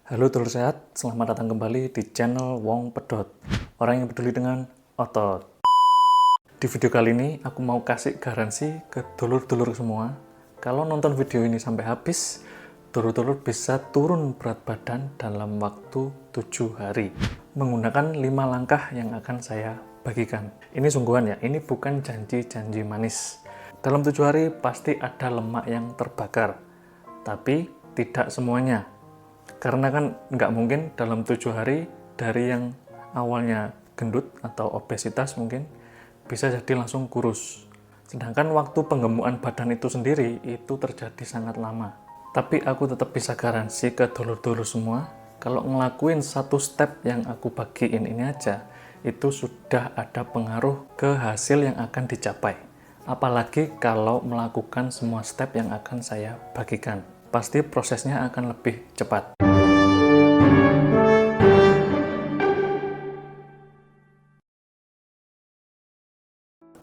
Halo dulur sehat, selamat datang kembali di channel Wong Pedot, orang yang peduli dengan otot. Di video kali ini aku mau kasih garansi ke dulur-dulur semua, kalau nonton video ini sampai habis, dulur-dulur bisa turun berat badan dalam waktu 7 hari menggunakan 5 langkah yang akan saya bagikan. Ini sungguhan ya, ini bukan janji-janji manis. Dalam 7 hari pasti ada lemak yang terbakar, tapi tidak semuanya. Karena kan nggak mungkin dalam 7 hari dari yang awalnya gendut atau obesitas mungkin bisa jadi langsung kurus. Sedangkan waktu penggemukan badan itu sendiri itu terjadi sangat lama. Tapi aku tetap bisa garansi ke dulur-dulur semua, kalau ngelakuin satu step yang aku bagiin ini aja, itu sudah ada pengaruh ke hasil yang akan dicapai. Apalagi kalau melakukan semua step yang akan saya bagikan. Pasti prosesnya akan lebih cepat.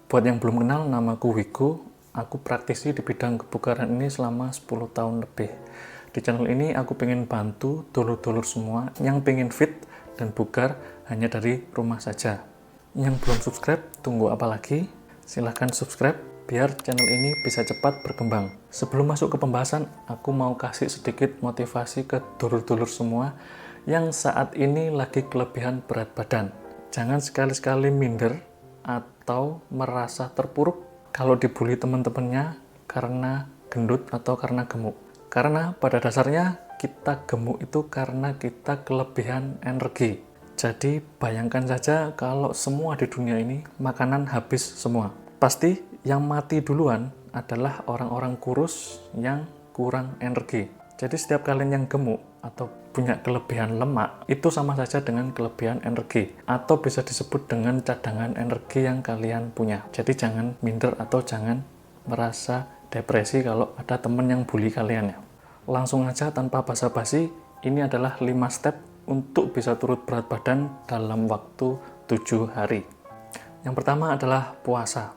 Buat yang belum kenal, namaku Wigo. Aku praktisi di bidang kebugaran ini selama 10 tahun lebih. Di channel ini aku pengen bantu dulur-dulur semua yang pengen fit dan bugar hanya dari rumah saja. Yang belum subscribe, tunggu apa lagi? Silahkan subscribe biar channel ini bisa cepat berkembang. Sebelum masuk ke pembahasan, aku mau kasih sedikit motivasi ke dulur-dulur semua yang saat ini lagi kelebihan berat badan. Jangan sekali-sekali minder atau merasa terpuruk kalau dibully teman-temannya karena gendut atau karena gemuk. Karena pada dasarnya kita gemuk itu karena kita kelebihan energi. Jadi bayangkan saja kalau semua di dunia ini makanan habis semua. Pasti yang mati duluan adalah orang-orang kurus yang kurang energi. Jadi setiap kalian yang gemuk atau punya kelebihan lemak, itu sama saja dengan kelebihan energi. Atau bisa disebut dengan cadangan energi yang kalian punya. Jadi jangan minder atau jangan merasa depresi kalau ada teman yang bully kalian ya. Langsung aja tanpa basa-basi, ini adalah 5 step untuk bisa turun berat badan dalam waktu 7 hari. Yang pertama adalah puasa.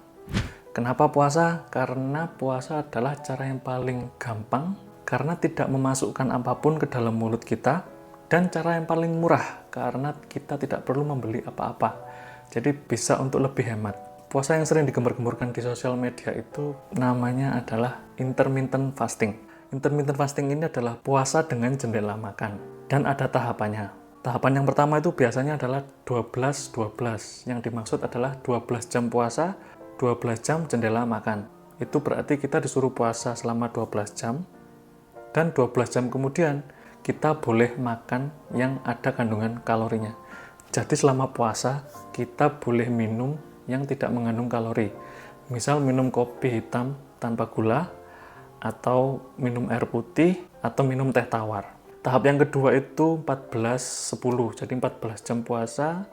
Kenapa puasa? Karena puasa adalah cara yang paling gampang, karena tidak memasukkan apapun ke dalam mulut kita, dan cara yang paling murah, karena kita tidak perlu membeli apa-apa. Jadi bisa untuk lebih hemat. Puasa yang sering digembar-gemborkan di sosial media itu namanya adalah intermittent fasting. Intermittent fasting ini adalah puasa dengan jendela makan, dan ada tahapannya. Tahapan yang pertama itu biasanya adalah 12-12. Yang dimaksud adalah 12 jam puasa, 12 jam jendela makan. Itu berarti kita disuruh puasa selama 12 jam, dan 12 jam kemudian kita boleh makan yang ada kandungan kalorinya. Jadi selama puasa kita boleh minum yang tidak mengandung kalori. Misal minum kopi hitam tanpa gula, atau minum air putih, atau minum teh tawar. Tahap yang kedua itu 14-10, jadi 14 jam puasa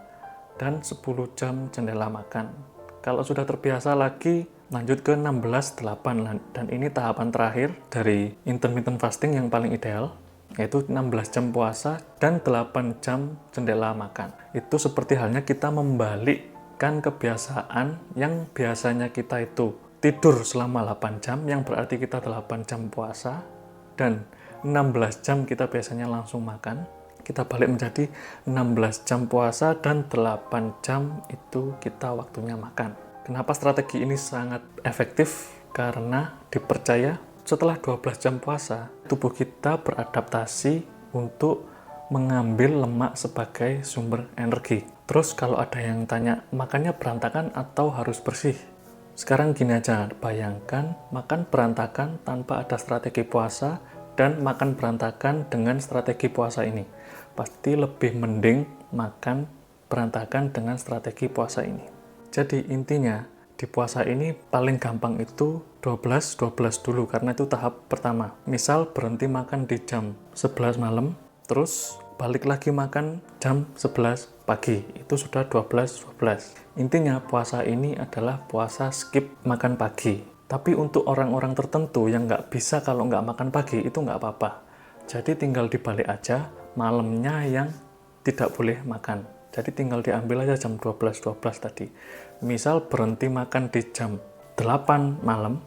dan 10 jam jendela makan. Kalau sudah terbiasa lagi, lanjut ke 16-8, dan ini tahapan terakhir dari intermittent fasting yang paling ideal, yaitu 16 jam puasa dan 8 jam jendela makan. Itu seperti halnya kita membalikkan kebiasaan yang biasanya kita itu tidur selama 8 jam, yang berarti kita 8 jam puasa, dan 16 jam kita biasanya langsung makan. Kita balik menjadi 16 jam puasa dan 8 jam itu kita waktunya makan. Kenapa strategi ini sangat efektif? Karena dipercaya setelah 12 jam puasa, tubuh kita beradaptasi untuk mengambil lemak sebagai sumber energi. Terus kalau ada yang tanya, makannya berantakan atau harus bersih? Sekarang gini aja, bayangkan makan berantakan tanpa ada strategi puasa dan makan berantakan dengan strategi puasa ini. Pasti lebih mending makan berantakan dengan strategi puasa ini. Jadi intinya di puasa ini paling gampang itu 12-12 dulu, karena itu tahap pertama. Misal berhenti makan di jam 11 malam, terus balik lagi makan jam 11 pagi, itu sudah 12-12. Intinya puasa ini adalah puasa skip makan pagi. Tapi untuk orang-orang tertentu yang nggak bisa kalau nggak makan pagi, itu nggak apa-apa. Jadi tinggal dibalik aja, malamnya yang tidak boleh makan. Jadi tinggal diambil aja jam 12-12 tadi. Misal berhenti makan di jam 8 malam,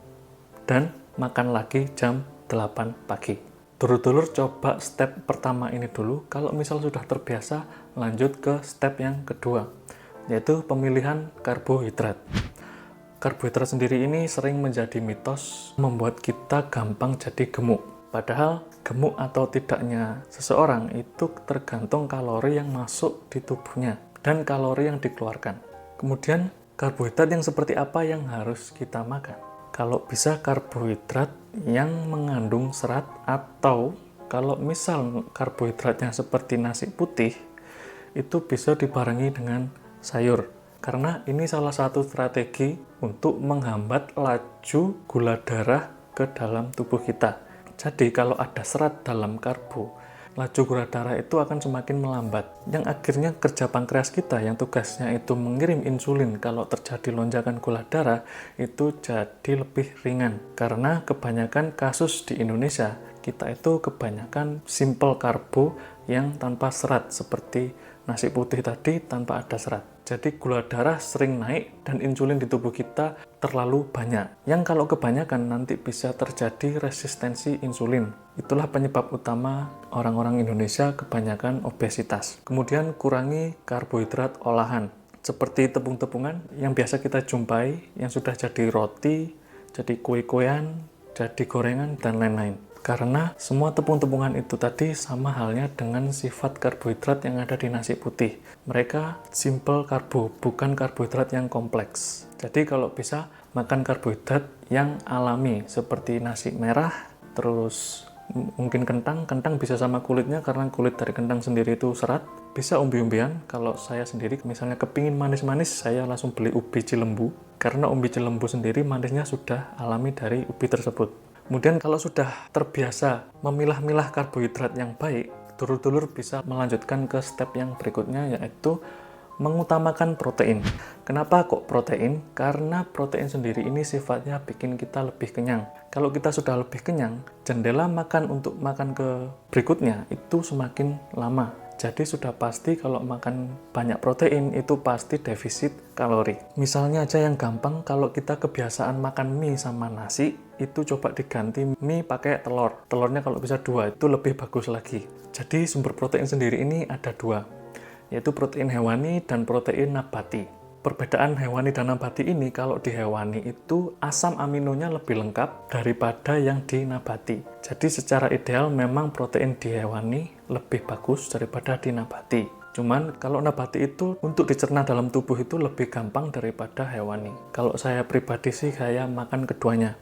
dan makan lagi jam 8 pagi. Dulur-dulur coba step pertama ini dulu, kalau misal sudah terbiasa lanjut ke step yang kedua, yaitu pemilihan karbohidrat. Karbohidrat sendiri ini sering menjadi mitos, membuat kita gampang jadi gemuk. Padahal gemuk atau tidaknya seseorang itu tergantung kalori yang masuk di tubuhnya dan kalori yang dikeluarkan. Kemudian karbohidrat yang seperti apa yang harus kita makan? Kalau bisa karbohidrat yang mengandung serat, atau kalau misal karbohidratnya seperti nasi putih, itu bisa dibarengi dengan sayur. Karena ini salah satu strategi untuk menghambat laju gula darah ke dalam tubuh kita. Jadi kalau ada serat dalam karbo, laju gula darah itu akan semakin melambat, yang akhirnya kerja pankreas kita yang tugasnya itu mengirim insulin kalau terjadi lonjakan gula darah itu jadi lebih ringan. Karena kebanyakan kasus di Indonesia, kita itu kebanyakan simple karbo yang tanpa serat, seperti nasi putih tadi tanpa ada serat. Jadi gula darah sering naik dan insulin di tubuh kita terlalu banyak. Yang kalau kebanyakan nanti bisa terjadi resistensi insulin. Itulah penyebab utama orang-orang Indonesia kebanyakan obesitas. Kemudian kurangi karbohidrat olahan. Seperti tepung-tepungan yang biasa kita jumpai, yang sudah jadi roti, jadi kue-kuean, jadi gorengan, dan lain-lain. Karena semua tepung-tepungan itu tadi sama halnya dengan sifat karbohidrat yang ada di nasi putih. Mereka simple karbo, bukan karbohidrat yang kompleks. Jadi kalau bisa makan karbohidrat yang alami seperti nasi merah, terus mungkin kentang bisa sama kulitnya karena kulit dari kentang sendiri itu serat. Bisa umbi-umbian, kalau saya sendiri misalnya kepingin manis-manis, saya langsung beli ubi cilembu. Karena ubi cilembu sendiri manisnya sudah alami dari ubi tersebut. Kemudian kalau sudah terbiasa memilah-milah karbohidrat yang baik, dulur-dulur bisa melanjutkan ke step yang berikutnya, yaitu mengutamakan protein. Kenapa kok protein? Karena protein sendiri ini sifatnya bikin kita lebih kenyang. Kalau kita sudah lebih kenyang, jendela makan untuk makan ke berikutnya itu semakin lama. Jadi sudah pasti kalau makan banyak protein itu pasti defisit kalori. Misalnya aja yang gampang, kalau kita kebiasaan makan mie sama nasi, itu coba diganti mie pakai telur. Telurnya kalau bisa 2, itu lebih bagus lagi. Jadi sumber protein sendiri ini ada 2, yaitu protein hewani dan protein nabati. Perbedaan hewani dan nabati ini, kalau di hewani itu asam aminonya lebih lengkap daripada yang di nabati. Jadi secara ideal memang protein di hewani lebih bagus daripada di nabati. Cuman kalau nabati itu untuk dicerna dalam tubuh itu lebih gampang daripada hewani. Kalau saya pribadi sih saya makan keduanya.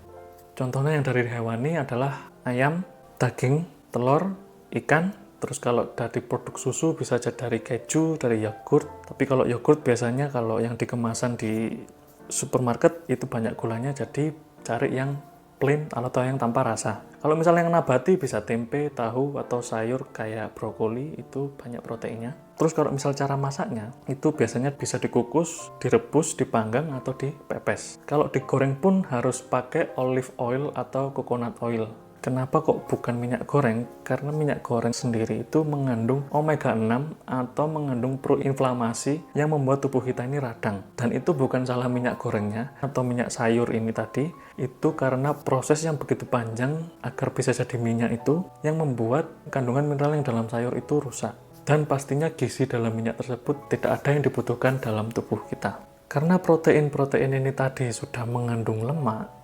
Contohnya yang dari hewani adalah ayam, daging, telur, ikan. Terus kalau dari produk susu bisa jadi dari keju, dari yogurt. Tapi kalau yogurt biasanya kalau yang dikemasan di supermarket itu banyak gulanya, jadi cari yang plain atau yang tanpa rasa. Kalau misalnya yang nabati bisa tempe, tahu, atau sayur kayak brokoli, itu banyak proteinnya. Terus kalau misal cara masaknya, itu biasanya bisa dikukus, direbus, dipanggang, atau dipepes. Kalau digoreng pun harus pakai olive oil atau coconut oil. Kenapa kok bukan minyak goreng? Karena minyak goreng sendiri itu mengandung omega 6 atau mengandung proinflamasi yang membuat tubuh kita ini radang. Dan itu bukan salah minyak gorengnya atau minyak sayur ini tadi, itu karena proses yang begitu panjang agar bisa jadi minyak itu yang membuat kandungan mineral yang dalam sayur itu rusak. Dan pastinya gizi dalam minyak tersebut tidak ada yang dibutuhkan dalam tubuh kita. Karena protein-protein ini tadi sudah mengandung lemak,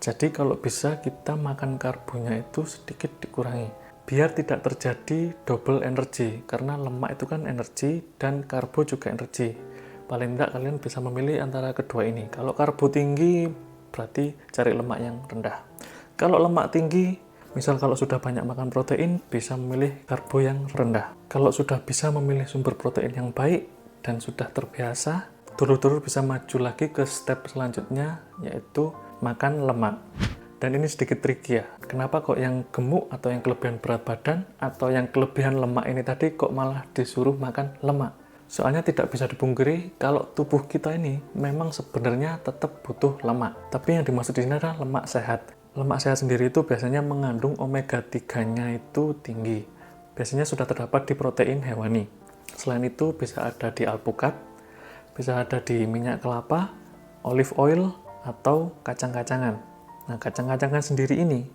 jadi kalau bisa kita makan karbonya itu sedikit dikurangi. Biar tidak terjadi double energi. Karena lemak itu kan energi dan karbo juga energi. Paling tidak kalian bisa memilih antara kedua ini. Kalau karbo tinggi berarti cari lemak yang rendah. Kalau lemak tinggi, misal kalau sudah banyak makan protein, bisa memilih karbo yang rendah. Kalau sudah bisa memilih sumber protein yang baik dan sudah terbiasa, dulur-dulur bisa maju lagi ke step selanjutnya, yaitu makan lemak. Dan ini sedikit tricky ya. Kenapa kok yang gemuk atau yang kelebihan berat badan atau yang kelebihan lemak ini tadi kok malah disuruh makan lemak? Soalnya tidak bisa dipungkiri kalau tubuh kita ini memang sebenarnya tetap butuh lemak. Tapi yang dimaksud di sini adalah lemak sehat. Lemak sehat sendiri itu biasanya mengandung omega 3-nya itu tinggi. Biasanya sudah terdapat di protein hewani. Selain itu bisa ada di alpukat, bisa ada di minyak kelapa, olive oil, atau kacang-kacangan. Nah, kacang-kacangan sendiri ini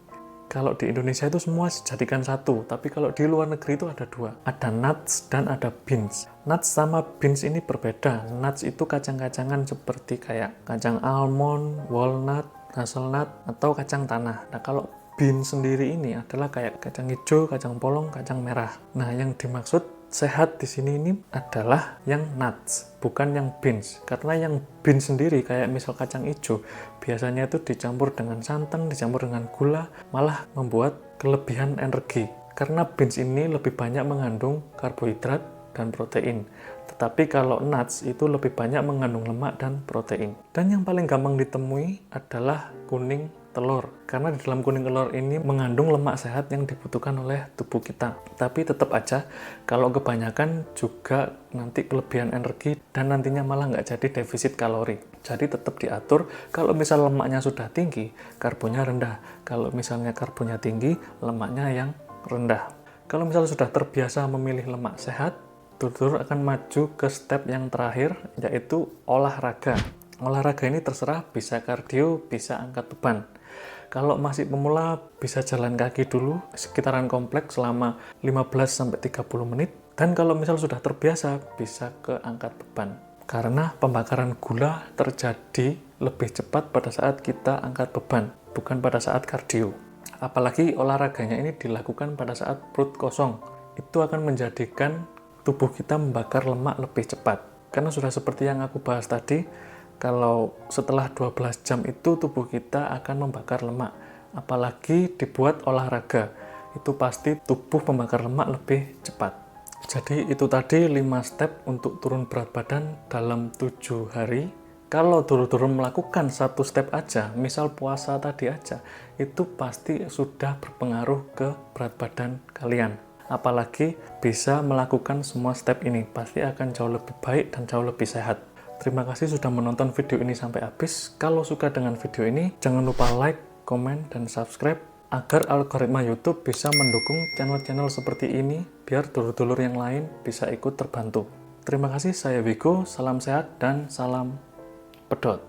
Kalau di Indonesia itu semua dijadikan satu, tapi kalau di luar negeri itu ada dua. Ada nuts dan ada beans. Nuts sama beans ini berbeda. Nuts itu kacang-kacangan seperti kayak kacang almond, walnut, hazelnut, atau kacang tanah. Nah, kalau beans sendiri ini adalah kayak kacang hijau, kacang polong, kacang merah. Nah, yang dimaksud sehat di sini ini adalah yang nuts, bukan yang beans. Karena yang beans sendiri kayak misal kacang hijau, biasanya itu dicampur dengan santan, dicampur dengan gula, malah membuat kelebihan energi. Karena beans ini lebih banyak mengandung karbohidrat dan protein. Tetapi kalau nuts itu lebih banyak mengandung lemak dan protein. Dan yang paling gampang ditemui adalah kuning telur, karena di dalam kuning telur ini mengandung lemak sehat yang dibutuhkan oleh tubuh kita. Tapi tetap aja, kalau kebanyakan juga nanti kelebihan energi dan nantinya malah nggak jadi defisit kalori. Jadi tetap diatur, kalau misal lemaknya sudah tinggi, karbonnya rendah. Kalau misalnya karbonnya tinggi, lemaknya yang rendah. Kalau misal sudah terbiasa memilih lemak sehat, Tur akan maju ke step yang terakhir, yaitu olahraga. Olahraga ini terserah, bisa kardio, bisa angkat beban. Kalau masih pemula, bisa jalan kaki dulu sekitaran kompleks selama 15-30 menit. Dan kalau misal sudah terbiasa, bisa ke angkat beban. Karena pembakaran gula terjadi lebih cepat pada saat kita angkat beban, bukan pada saat kardio. Apalagi olahraganya ini dilakukan pada saat perut kosong. Itu akan menjadikan tubuh kita membakar lemak lebih cepat. Karena sudah seperti yang aku bahas tadi, kalau setelah 12 jam itu tubuh kita akan membakar lemak. Apalagi dibuat olahraga, itu pasti tubuh membakar lemak lebih cepat. Jadi itu tadi 5 step untuk turun berat badan dalam 7 hari. Kalau turun-turun melakukan satu step aja, misal puasa tadi aja, itu pasti sudah berpengaruh ke berat badan kalian. Apalagi bisa melakukan semua step ini, pasti akan jauh lebih baik dan jauh lebih sehat. Terima kasih sudah menonton video ini sampai habis. Kalau suka dengan video ini, jangan lupa like, komen, dan subscribe agar algoritma YouTube bisa mendukung channel-channel seperti ini biar dulur-dulur yang lain bisa ikut terbantu. Terima kasih, saya Wigo, salam sehat dan salam pedot.